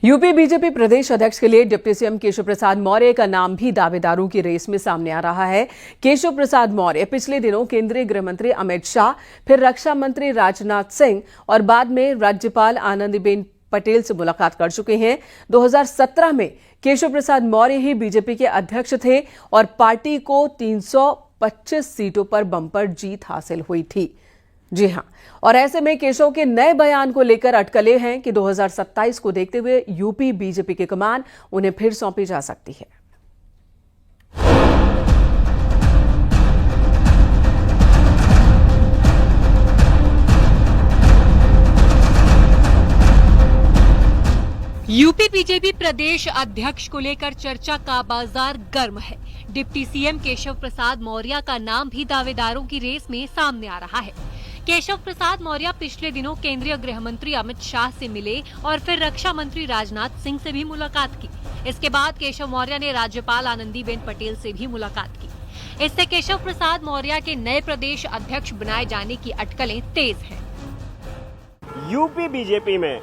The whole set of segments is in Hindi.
यूपी बीजेपी प्रदेश अध्यक्ष के लिए डिप्टी सीएम केशव प्रसाद मौर्य का नाम भी दावेदारों की रेस में सामने आ रहा है। केशव प्रसाद मौर्य पिछले दिनों केंद्रीय गृह मंत्री अमित शाह, फिर रक्षा मंत्री राजनाथ सिंह और बाद में राज्यपाल आनंदीबेन पटेल से मुलाकात कर चुके हैं। 2017 में केशव प्रसाद मौर्य ही बीजेपी के अध्यक्ष थे और पार्टी को 325 सीटों पर बंपर जीत हासिल हुई थी। जी हां, और ऐसे में केशव के नए बयान को लेकर अटकलें हैं कि 2027 को देखते हुए यूपी बीजेपी की कमान उन्हें फिर सौंपी जा सकती है। यूपी बीजेपी प्रदेश अध्यक्ष को लेकर चर्चा का बाजार गर्म है। डिप्टी सीएम केशव प्रसाद मौर्य का नाम भी दावेदारों की रेस में सामने आ रहा है। केशव प्रसाद मौर्य पिछले दिनों केंद्रीय गृह मंत्री अमित शाह से मिले और फिर रक्षा मंत्री राजनाथ सिंह से भी मुलाकात की। इसके बाद केशव मौर्य ने राज्यपाल आनंदीबेन पटेल से भी मुलाकात की। इससे केशव प्रसाद मौर्य के नए प्रदेश अध्यक्ष बनाए जाने की अटकलें तेज हैं। यूपी बीजेपी में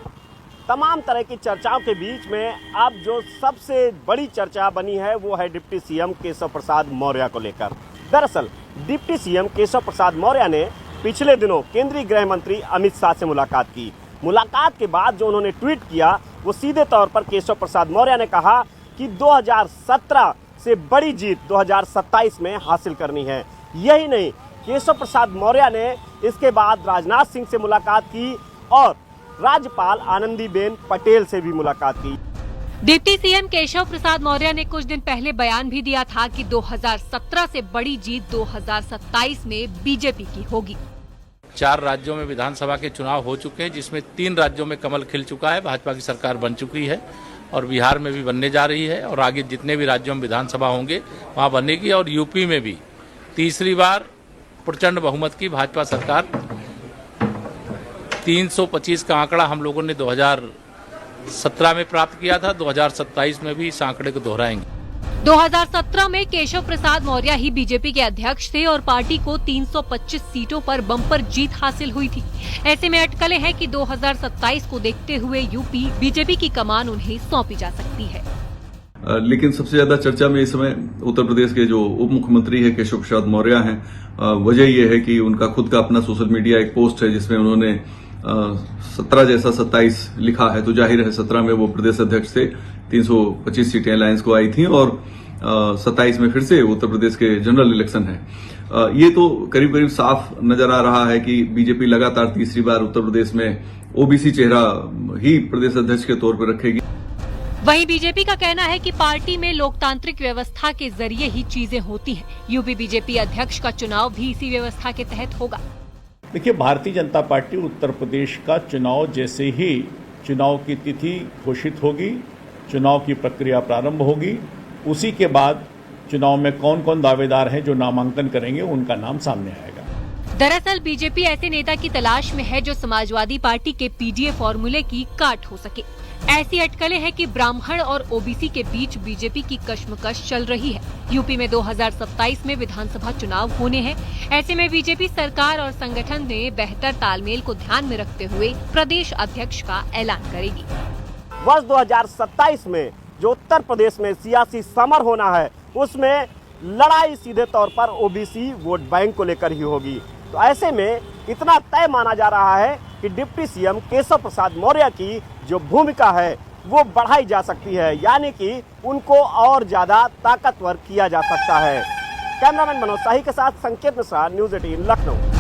तमाम तरह की चर्चाओं के बीच में अब जो सबसे बड़ी चर्चा बनी है वो है डिप्टी सीएम केशव प्रसाद मौर्य को लेकर। दरअसल डिप्टी सीएम केशव प्रसाद मौर्य ने पिछले दिनों केंद्रीय गृह मंत्री अमित शाह से मुलाकात की। मुलाकात के बाद जो उन्होंने ट्वीट किया वो सीधे तौर पर केशव प्रसाद मौर्य ने कहा कि 2017 से बड़ी जीत 2027 में हासिल करनी है। यही नहीं, केशव प्रसाद मौर्य ने इसके बाद राजनाथ सिंह से मुलाकात की और राज्यपाल आनंदीबेन पटेल से भी मुलाकात की। डिप्टी सीएम केशव प्रसाद मौर्य ने कुछ दिन पहले बयान भी दिया था कि 2017 से बड़ी जीत 2027 में बीजेपी की होगी। 4 राज्यों में विधानसभा के चुनाव हो चुके हैं, जिसमें 3 राज्यों में कमल खिल चुका है, भाजपा की सरकार बन चुकी है और बिहार में भी बनने जा रही है और आगे जितने भी राज्यों में विधानसभा होंगे वहां बनेगी और यूपी में भी तीसरी बार प्रचंड बहुमत की भाजपा सरकार। 325 का आंकड़ा हम लोगों ने 2017 में प्राप्त किया था, 2027 में भी इस आंकड़े को दोहराएंगे। 2017 में केशव प्रसाद मौर्य ही बीजेपी के अध्यक्ष थे और पार्टी को 325 सीटों पर बम्पर जीत हासिल हुई थी। ऐसे में अटकलें हैं कि 2027 को देखते हुए यूपी बीजेपी की कमान उन्हें सौंपी जा सकती है। लेकिन सबसे ज्यादा चर्चा में इस समय उत्तर प्रदेश के जो उप मुख्यमंत्री है केशव प्रसाद मौर्य हैं। वजह यह है कि उनका खुद का अपना सोशल मीडिया एक पोस्ट है जिसमें उन्होंने 17 जैसा 27 लिखा है, तो जाहिर है 17 में वो प्रदेश अध्यक्ष थे, 325 सीटें अलायंस को आई थी और 27 में फिर से उत्तर प्रदेश के जनरल इलेक्शन है। ये तो करीब करीब साफ नजर आ रहा है कि बीजेपी लगातार तीसरी बार उत्तर प्रदेश में ओबीसी चेहरा ही प्रदेश अध्यक्ष के तौर पर रखेगी। वहीं बीजेपी का कहना है कि पार्टी में लोकतांत्रिक व्यवस्था के जरिए ही चीजें होती हैं। यूपी बीजेपी अध्यक्ष का चुनाव भी इसी व्यवस्था के तहत होगा। देखिए, भारतीय जनता पार्टी उत्तर प्रदेश का चुनाव जैसे ही चुनाव की तिथि घोषित होगी, चुनाव की प्रक्रिया प्रारंभ होगी, उसी के बाद चुनाव में कौन कौन दावेदार हैं जो नामांकन करेंगे उनका नाम सामने आएगा। दरअसल बीजेपी ऐसे नेता की तलाश में है जो समाजवादी पार्टी के पीडीए फॉर्मूले की काट हो सके। ऐसी अटकलें हैं कि ब्राह्मण और ओबीसी के बीच बीजेपी की कश्मकश चल रही है। यूपी में 2027 में विधानसभा चुनाव होने हैं। ऐसे में बीजेपी सरकार और संगठन ने बेहतर तालमेल को ध्यान में रखते हुए प्रदेश अध्यक्ष का ऐलान करेगी। वर्ष 2027 में जो उत्तर प्रदेश में सियासी समर होना है उसमें लड़ाई सीधे तौर पर ओबीसी वोट बैंक को लेकर ही होगी। तो ऐसे में इतना तय माना जा रहा है कि डिप्टी सीएम केशव प्रसाद मौर्य की जो भूमिका है वो बढ़ाई जा सकती है, यानी कि उनको और ज्यादा ताकतवर किया जा सकता है। कैमरामैन मनोज शाही के साथ संकेत मिश्रा, न्यूज़ 18 लखनऊ।